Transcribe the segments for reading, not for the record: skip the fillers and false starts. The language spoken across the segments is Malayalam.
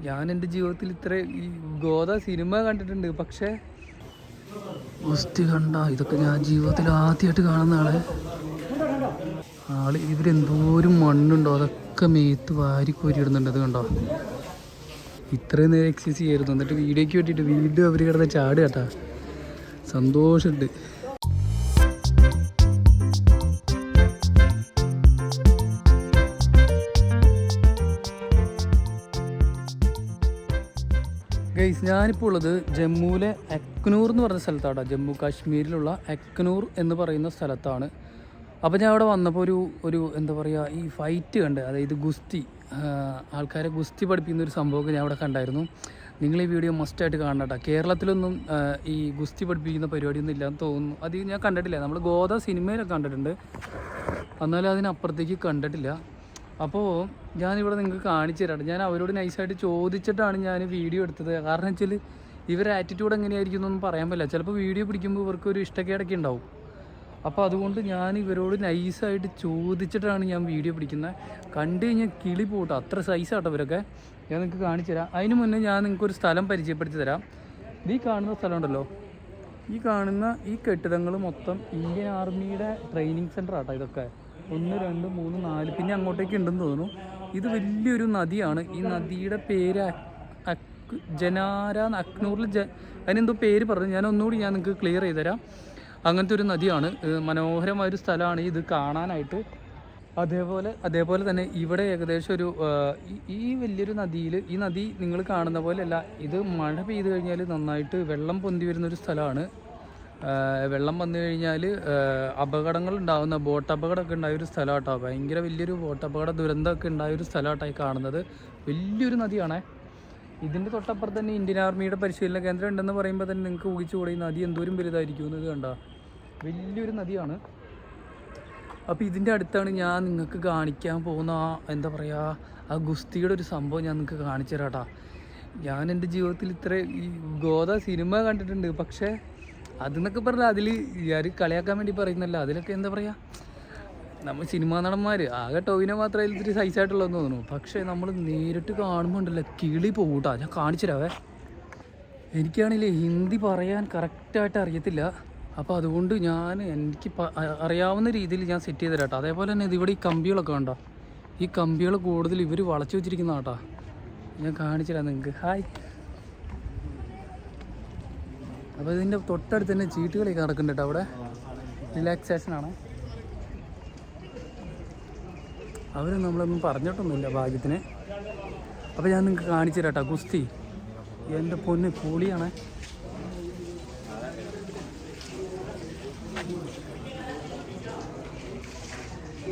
ഞാൻ എൻ്റെ ജീവിതത്തിൽ ഇത്ര ഈ ഗോദ സിനിമ കണ്ടിട്ടുണ്ട്, പക്ഷേ ഗുസ്തി കണ്ട ഇതൊക്കെ ഞാൻ ജീവിതത്തിൽ ആദ്യമായിട്ട് കാണുന്ന ആള് ഇവരെന്തോരം മണ്ണുണ്ടോ അതൊക്കെ മേത്ത് വാരി കോരിയിടുന്നുണ്ട്. അത് കണ്ടോ, ഇത്രയും നേരം എക്സസൈസ് ചെയ്യായിരുന്നു, എന്നിട്ട് വീഡിയോയ്ക്ക് വേണ്ടിയിട്ട് വീണ്ടും അവർ കിടന്ന് ചാട് കേട്ടാ. സന്തോഷമുണ്ട്. ഗൈസ്, ഞാനിപ്പോൾ ഉള്ളത് ജമ്മുവിലെ അക്നൂർ എന്ന് പറഞ്ഞ സ്ഥലത്താണ്. ജമ്മു കാശ്മീരിലുള്ള അക്നൂർ എന്ന് പറയുന്ന സ്ഥലത്താണ്. അപ്പോൾ ഞാൻ അവിടെ വന്നപ്പോൾ ഒരു എന്താ പറയുക, ഈ ഫൈറ്റ് കണ്ട്, അതായത് ഗുസ്തി, ആൾക്കാരെ ഗുസ്തി പഠിപ്പിക്കുന്ന ഒരു സംഭവമൊക്കെ ഞാൻ അവിടെ കണ്ടായിരുന്നു. നിങ്ങൾ ഈ വീഡിയോ മസ്റ്റായിട്ട് കാണണം കേട്ടോ. കേരളത്തിലൊന്നും ഈ ഗുസ്തി പഠിപ്പിക്കുന്ന പരിപാടിയൊന്നും ഇല്ലയെന്ന് തോന്നുന്നു. അത് ഞാൻ കണ്ടിട്ടില്ല. നമ്മൾ ഗോദ സിനിമയിലൊക്കെ കണ്ടിട്ടുണ്ട്, എന്നാലും അതിനപ്പുറത്തേക്ക് കണ്ടിട്ടില്ല. അപ്പോൾ ഞാനിവിടെ നിങ്ങൾക്ക് കാണിച്ചു തരാം. ഞാൻ അവരോട് നൈസായിട്ട് ചോദിച്ചിട്ടാണ് ഞാൻ വീഡിയോ എടുത്തത്. കാരണം വെച്ചാൽ ഇവരുടെ ആറ്റിറ്റ്യൂഡ് എങ്ങനെയായിരിക്കും എന്നൊന്നും പറയാൻ പറ്റില്ല. ചിലപ്പോൾ വീഡിയോ പിടിക്കുമ്പോൾ ഇവർക്കൊരു ഇഷ്ടക്കേടൊക്കെ ഉണ്ടാവും. അപ്പോൾ അതുകൊണ്ട് ഞാൻ ഇവരോട് നൈസായിട്ട് ചോദിച്ചിട്ടാണ് ഞാൻ വീഡിയോ പിടിക്കുന്നത്. കണ്ടു കഴിഞ്ഞാൽ കിളി പോട്ടോ, അത്ര സൈസാട്ടോ ഇവരൊക്കെ. ഞാൻ നിങ്ങൾക്ക് കാണിച്ചു തരാം. അതിന് മുന്നേ ഞാൻ നിങ്ങൾക്കൊരു സ്ഥലം പരിചയപ്പെടുത്തി തരാം. ഈ കാണുന്ന സ്ഥലം ഉണ്ടല്ലോ, ഈ കാണുന്ന ഈ കെട്ടിടങ്ങൾ മൊത്തം ഇന്ത്യൻ ആർമിയുടെ ട്രെയിനിങ് സെൻ്റർ ആട്ടോ. ഇതൊക്കെ 1, 2, 3, 4 പിന്നെ അങ്ങോട്ടേക്ക് ഉണ്ടെന്ന് തോന്നുന്നു. ഇത് വലിയൊരു നദിയാണ്. ഈ നദിയുടെ പേര് അക്നൂറിൽ അതിനെന്തോ പേര് പറഞ്ഞു. ഞാൻ നിങ്ങൾക്ക് ക്ലിയർ ചെയ്ത് തരാം. അങ്ങനത്തെ ഒരു നദിയാണ്. മനോഹരമായൊരു സ്ഥലമാണ് ഇത് കാണാനായിട്ട്. അതേപോലെ തന്നെ ഇവിടെ ഏകദേശം ഒരു ഈ വലിയൊരു നദിയിൽ, ഈ നദി നിങ്ങൾ കാണുന്ന പോലെയല്ല, ഇത് മഴ പെയ്ത് കഴിഞ്ഞാൽ നന്നായിട്ട് വെള്ളം പൊന്തി വരുന്നൊരു സ്ഥലമാണ്. വെള്ളം വന്നു കഴിഞ്ഞാൽ അപകടങ്ങൾ ഉണ്ടാകുന്ന, ബോട്ട് അപകടമൊക്കെ ഉണ്ടായൊരു സ്ഥലം കേട്ടോ. ഭയങ്കര വലിയൊരു ബോട്ട് അപകട ദുരന്തമൊക്കെ ഉണ്ടായൊരു സ്ഥലമായിട്ടായി കാണുന്നത്. വലിയൊരു നദിയാണേ. ഇതിൻ്റെ തൊട്ടപ്പുറത്ത് തന്നെ ഇന്ത്യൻ ആർമിയുടെ പരിശീലന കേന്ദ്രം ഉണ്ടെന്ന് പറയുമ്പോൾ തന്നെ നിങ്ങൾക്ക് ഊഹിച്ചുകൂടെ ഈ നദി എന്തോരം വലുതായിരിക്കും എന്നത്. കണ്ടോ, വലിയൊരു നദിയാണ്. അപ്പോൾ ഇതിൻ്റെ അടുത്താണ് ഞാൻ നിങ്ങൾക്ക് കാണിക്കാൻ പോകുന്ന എന്താ പറയുക, ആ ഗുസ്തിയുടെ ഒരു സംഭവം ഞാൻ നിങ്ങൾക്ക് കാണിച്ചു തരാം കേട്ടോ. ഞാൻ എൻ്റെ ജീവിതത്തിൽ ഇത്ര ഈ ഗോദ സിനിമ കണ്ടിട്ടുണ്ട്, പക്ഷേ അതെന്നൊക്കെ പറഞ്ഞാൽ അതിൽ ഞാൻ കളിയാക്കാൻ വേണ്ടി പറയുന്നല്ല. അതിലൊക്കെ എന്താ പറയുക, നമ്മൾ സിനിമാ നടന്മാർ ആകെ ടോവിനെ മാത്രമേ ഇത്തിരി സൈസായിട്ടുള്ളതെന്ന് തോന്നുന്നു. പക്ഷേ നമ്മൾ നേരിട്ട് കാണുമ്പോൾ ഉണ്ടല്ലോ കിളി പോകൂട്ടാ. ഞാൻ കാണിച്ചു തരാവേ. എനിക്കാണെങ്കിൽ ഹിന്ദി പറയാൻ കറക്റ്റായിട്ട് അറിയത്തില്ല. അപ്പോൾ അതുകൊണ്ട് എനിക്ക് അറിയാവുന്ന രീതിയിൽ ഞാൻ സെറ്റ് ചെയ്ത് തരാം കേട്ടോ. അതേപോലെ തന്നെ ഇതിവിടെ ഈ കമ്പികളൊക്കെ ഉണ്ടോ, ഈ കമ്പികൾ കൂടുതൽ ഇവർ വളച്ചു വെച്ചിരിക്കുന്ന കേട്ടോ. ഞാൻ കാണിച്ചു തരാം നിങ്ങൾക്ക്. ഹായ്. അപ്പോൾ ഇതിൻ്റെ തൊട്ടടുത്ത് തന്നെ ചീട്ടുകളൊക്കെ നടക്കുന്നുണ്ട് കേട്ടോ. അവിടെ റിലാക്സേഷനാണ്. അവർ നമ്മളൊന്നും പറഞ്ഞിട്ടൊന്നുമില്ല ഭാഗ്യത്തിന്. അപ്പോൾ ഞാൻ നിങ്ങൾക്ക് കാണിച്ചു തരാം കേട്ടോ ഗുസ്തി. എൻ്റെ പൊന്ന് പൊളിയാണ്.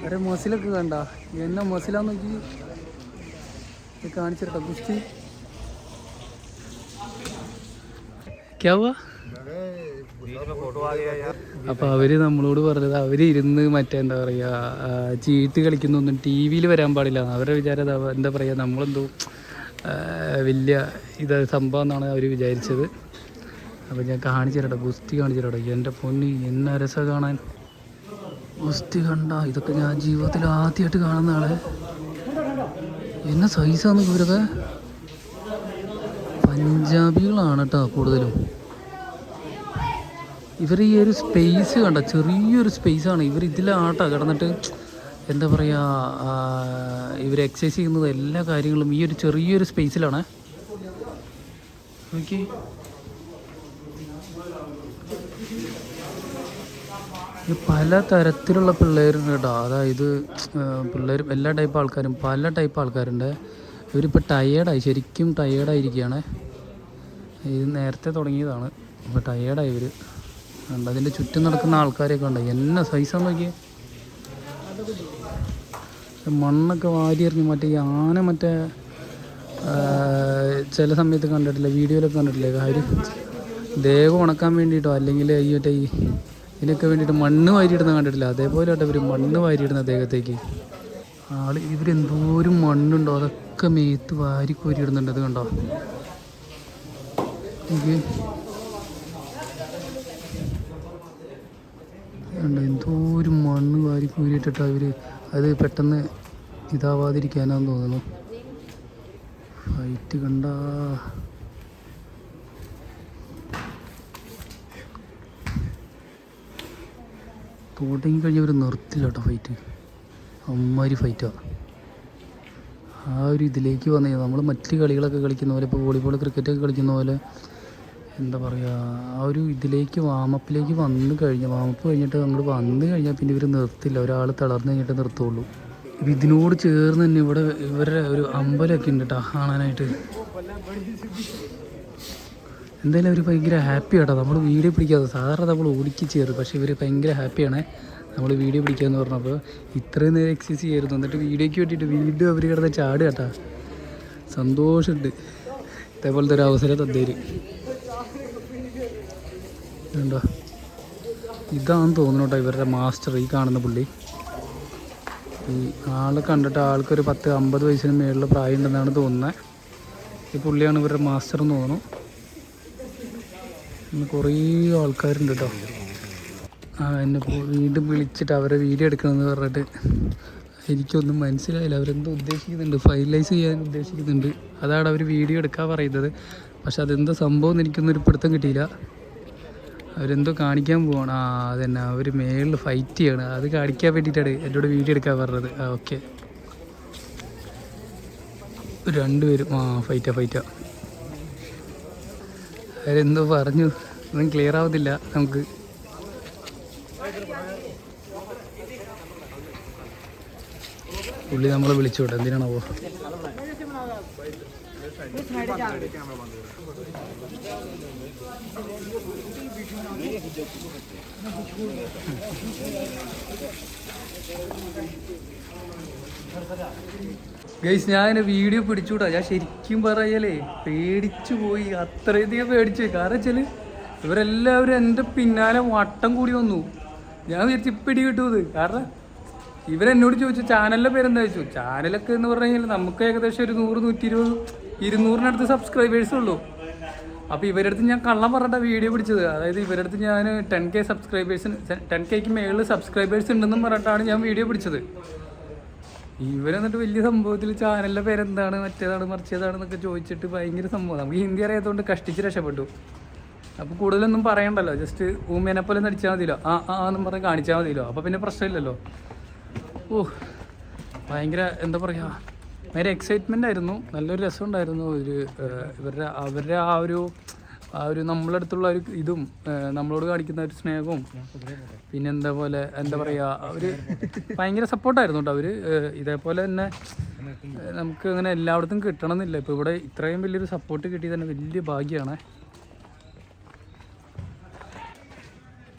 അരെ മസിലൊക്കെ കണ്ട, എന്നെ മസിലാന്ന് നോക്കി കാണിച്ചു തരാം ഗുസ്തി. അപ്പോൾ അവർ നമ്മളോട് പറഞ്ഞത്, അവരിരുന്ന് മറ്റെന്താ പറയുക, ചീട്ട് കളിക്കുന്നൊന്നും ടി വിയിൽ വരാൻ പാടില്ല. അവരുടെ വിചാരം എന്താ പറയുക, നമ്മളെന്തോ വലിയ സംഭവം എന്നാണ് അവർ വിചാരിച്ചത്. അപ്പോൾ ഞാൻ കാണിച്ചു തരട്ടെ, ഗുസ്തി കാണിച്ചു തരട്ടെ. എൻ്റെ പൊന്നി എന്നെ രസം കാണാൻ. ഗുസ്തി കണ്ട ഇതൊക്കെ ഞാൻ ജീവിതത്തിൽ ആദ്യമായിട്ട് കാണുന്ന എന്നെ സൈസാന്ന്. ഇവരൊക്കെ പഞ്ചാബികളാണ് കേട്ടോ കൂടുതലും. ഇവർ ഈ ഒരു സ്പേസ് കണ്ട, ചെറിയൊരു സ്പേസാണ്. ഇവർ ഇതിലാട്ടോ കിടന്നിട്ട് എന്താ പറയുക, ഇവർ എക്സസൈസ് ചെയ്യുന്നത് എല്ലാ കാര്യങ്ങളും ഈ ഒരു ചെറിയൊരു സ്പേസിലാണ്. ഓക്കെ, പല തരത്തിലുള്ള പിള്ളേരുണ്ട് കേട്ടോ. അതായത് പിള്ളേർ എല്ലാ ടൈപ്പ് ആൾക്കാരും, പല ടൈപ്പ് ആൾക്കാരുണ്ട്. ഇവരിപ്പോൾ ടയേർഡായി, ശരിക്കും ടയേർഡായിരിക്കുകയാണ്. ഇത് നേരത്തെ തുടങ്ങിയതാണ്, അപ്പോൾ ടയേർഡായി ഇവർ. ഉണ്ട് അതിൻ്റെ ചുറ്റും നടക്കുന്ന ആൾക്കാരെയൊക്കെ ഉണ്ട്. എന്നെ സൈസാന്ന് നോക്കിയേ. മണ്ണൊക്കെ വാരി എറിഞ്ഞ് മറ്റേ ഈ ആന മറ്റേ ചില സമയത്ത് കണ്ടിട്ടില്ല, വീഡിയോയിലൊക്കെ കണ്ടിട്ടില്ലേ, കാര്യം ദേഹം ഉണക്കാൻ വേണ്ടിയിട്ടോ അല്ലെങ്കിൽ ഈ മറ്റേ ഇതിനൊക്കെ വേണ്ടിയിട്ട് മണ്ണ് വാരിയിടുന്ന കണ്ടിട്ടില്ല. അതേപോലെ കേട്ടോ ഇവർ മണ്ണ് വാരിയിടുന്ന ദേഹത്തേക്ക്. ഇവരെന്തോരം മണ്ണുണ്ടോ അതൊക്കെ മേത്ത് വാരി കോരിയിടുന്നുണ്ട്. അത് കണ്ടോ, എനിക്ക് എന്തോരം മണ്ണ് വാരി കോരിയിട്ടിട്ടാ ഇവർ. അത് പെട്ടെന്ന് ഇതാവാതിരിക്കാനാന്ന് തോന്നുന്നു. ഫൈറ്റ് ഫൈറ്റ് കണ്ട തുടങ്ങി കഴിഞ്ഞാൽ ഒരു നിർത്തില്ല കേട്ടോ ഫൈറ്റ്. അമ്മാതിരി ഫൈറ്റാണ്. ആ ഒരു ഇതിലേക്ക് വന്നു കഴിഞ്ഞാൽ നമ്മൾ മറ്റ് കളികളൊക്കെ കളിക്കുന്ന പോലെ, ഇപ്പോൾ വോളിബോൾ ക്രിക്കറ്റൊക്കെ കളിക്കുന്ന പോലെ എന്താ പറയുക, ആ ഒരു ഇതിലേക്ക് വാമപ്പിലേക്ക് വന്നു കഴിഞ്ഞാൽ, വാമപ്പ് കഴിഞ്ഞിട്ട് അങ്ങോട്ട് വന്നു കഴിഞ്ഞാൽ പിന്നെ ഇവർ നിർത്തില്ല. ഒരാൾ തളർന്നു കഴിഞ്ഞിട്ട് നിർത്തുള്ളൂ. ഇതിനോട് ചേർന്ന് തന്നെ ഇവിടെ ഇവരുടെ ഒരു അമ്പലമൊക്കെ ഉണ്ട് കേട്ടോ കാണാനായിട്ട്. എന്തായാലും അവർ ഭയങ്കര ഹാപ്പി കേട്ടോ. നമ്മൾ വീഡിയോ പിടിക്കാതെ സാധാരണ നമ്മൾ ഓടിക്ക് ചേർത്ത്, പക്ഷേ ഇവർ ഭയങ്കര ഹാപ്പിയാണ് നമ്മൾ വീഡിയോ പിടിക്കാമെന്ന് പറഞ്ഞപ്പോൾ. ഇത്രയും നേരം എക്സസൈസ് ചെയ്യായിരുന്നു, എന്നിട്ട് വീഡിയോയ്ക്ക് വേണ്ടിയിട്ട് വീണ്ടും അവർ കിടന്ന് ചാട് കേട്ടോ. സന്തോഷമുണ്ട് ഇതേപോലത്തെ ഒരു അവസരം തന്നേര്. ഉണ്ടോ, ഇതാണെന്ന് തോന്നുന്നു കേട്ടോ ഇവരുടെ മാസ്റ്റർ, ഈ കാണുന്ന പുള്ളി. ഈ ആളെ കണ്ടിട്ട് ആൾക്കൊരു 10-50 വയസ്സിന് മേളിൽ പ്രായം ഉണ്ടെന്നാണ് തോന്നുന്നത്. ഈ പുള്ളിയാണ് ഇവരുടെ മാസ്റ്റർ എന്ന് തോന്നുന്നു. കുറേ ആൾക്കാരുണ്ട് കേട്ടോ. എന്നെ വീണ്ടും വിളിച്ചിട്ട് അവരെ വീഡിയോ എടുക്കണമെന്ന് പറഞ്ഞിട്ട് എനിക്കൊന്നും മനസ്സിലായില്ല. അവരെന്തോ ഉദ്ദേശിക്കുന്നുണ്ട്, ഫൈനലൈസ് ചെയ്യാൻ ഉദ്ദേശിക്കുന്നുണ്ട്. അതാണ് അവർ വീഡിയോ എടുക്കാൻ പറയുന്നത്. പക്ഷെ അതെന്തോ സംഭവം എന്ന് എനിക്കൊന്നും പിടുത്തം കിട്ടിയില്ല. അവരെന്തോ കാണിക്കാൻ പോവാണ്. അതന്നെ, അവർ മേളിൽ ഫൈറ്റ് ചെയ്യാണ്. അത് കാണിക്കാൻ വേണ്ടിയിട്ടാണ് എന്നോട് വീഡിയോ എടുക്കാൻ പറഞ്ഞത്. ഓക്കെ, രണ്ടുപേരും ഫൈറ്റാ. അവരെന്തോ പറഞ്ഞു, ഒന്നും ക്ലിയർ ആവുന്നില്ല നമുക്ക്. പുള്ളി നമ്മളെ വിളിച്ചോട്ടെ, എന്തിനാണാവോ. ഗൈസ്, ഞാൻ വീഡിയോ പിടിച്ചുകൂടാ. ഞാൻ ശരിക്കും പറയലേ പേടിച്ചു പോയി, അത്രയധികം പേടിച്ചു പോയി. കാരണം വെച്ചാൽ ഇവരെല്ലാവരും എൻ്റെ പിന്നാലെ വട്ടം കൂടി വന്നു. ഞാൻ വിചാരിച്ചു പിടി കിട്ടുന്നത്. കാരണം ഇവരെന്നോട് ചോദിച്ചു ചാനലിൻ്റെ പേരെന്താ ചോദിച്ചു. ചാനലൊക്കെ എന്ന് പറഞ്ഞു കഴിഞ്ഞാൽ നമുക്ക് ഏകദേശം ഒരു 100, 120, 200-നടുത്ത് സബ്സ്ക്രൈബേഴ്സ് ഉള്ളൂ. അപ്പോൾ ഇവരുടെ അടുത്ത് ഞാൻ കള്ളം പറഞ്ഞിട്ടാണ് വീഡിയോ പിടിച്ചത്. അതായത് ഇവരുടെ അടുത്ത് ഞാൻ 10K സബ്സ്ക്രൈബേഴ്സിന് 10Kക്ക് മേളിൽ സബ്സ്ക്രൈബേഴ്സ് ഉണ്ടെന്നും പറഞ്ഞിട്ടാണ് ഞാൻ വീഡിയോ പിടിച്ചത്. ഇവരെന്നിട്ട് വലിയ സംഭവത്തിൽ ചാനലിൻ്റെ പേരെന്താണ്, മറ്റേതാണ്, മറിച്ചതാണെന്നൊക്കെ ചോദിച്ചിട്ട് ഭയങ്കര സംഭവം. നമുക്ക് ഹിന്ദി അറിയാത്തതുകൊണ്ട് കഷ്ടിച്ച് രക്ഷപ്പെട്ടു. അപ്പോൾ കൂടുതലൊന്നും പറയണ്ടല്ലോ, ജസ്റ്റ് ഊമേനെ പോലെ നടിച്ചാൽ മതിയല്ലോ, എന്നും പറഞ്ഞ് കാണിച്ചാൽ മതിയല്ലോ. അപ്പോൾ പിന്നെ പ്രശ്നമില്ലല്ലോ. ഭയങ്കര എന്താ പറയുക, ഭയങ്കര എക്സൈറ്റ്മെൻ്റ് ആയിരുന്നു. നല്ലൊരു രസമുണ്ടായിരുന്നു. അവരുടെ ആ ഒരു നമ്മളടുത്തുള്ള ഒരു ഇതും നമ്മളോട് കാണിക്കുന്ന ഒരു സ്നേഹവും പിന്നെ എന്താ പറയുക, അവർ ഭയങ്കര സപ്പോർട്ടായിരുന്നു കേട്ടോ. അവർ ഇതേപോലെ തന്നെ നമുക്ക് അങ്ങനെ എല്ലായിടത്തും കിട്ടണമെന്നില്ല. ഇപ്പോൾ ഇവിടെ ഇത്രയും വലിയൊരു സപ്പോർട്ട് കിട്ടിയത് തന്നെ വലിയ ഭാഗ്യമാണ്.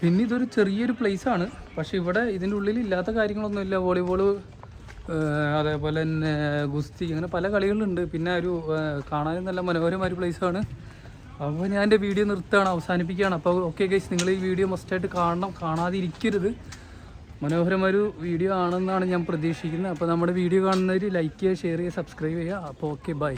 പിന്നെ ഇതൊരു ചെറിയൊരു പ്ലേസാണ്, പക്ഷേ ഇവിടെ ഇതിൻ്റെ ഉള്ളിൽ ഇല്ലാത്ത കാര്യങ്ങളൊന്നുമില്ല. വോളിബോള്, അതേപോലെ തന്നെ ഗുസ്തി, അങ്ങനെ പല കളികളുണ്ട്. പിന്നെ ഒരു കാണാനും നല്ല മനോഹരമായ ഒരു പ്ലേസാണ്. അപ്പോൾ ഞാൻ എൻ്റെ വീഡിയോ നിർത്തുകയാണ്, അവസാനിപ്പിക്കുകയാണ്. അപ്പോൾ ഓക്കെ ഗൈസ്, നിങ്ങൾ ഈ വീഡിയോ മസ്റ്റായിട്ട് കാണാതെ ഇരിക്കരുത്. മനോഹരമായൊരു വീഡിയോ ആണെന്നാണ് ഞാൻ പ്രതീക്ഷിക്കുന്നത്. അപ്പോൾ നമ്മുടെ വീഡിയോ കാണുന്നവർ ലൈക്ക് ചെയ്യുക, ഷെയർ ചെയ്യുക, സബ്സ്ക്രൈബ് ചെയ്യുക. അപ്പോൾ ഓക്കെ, ബൈ.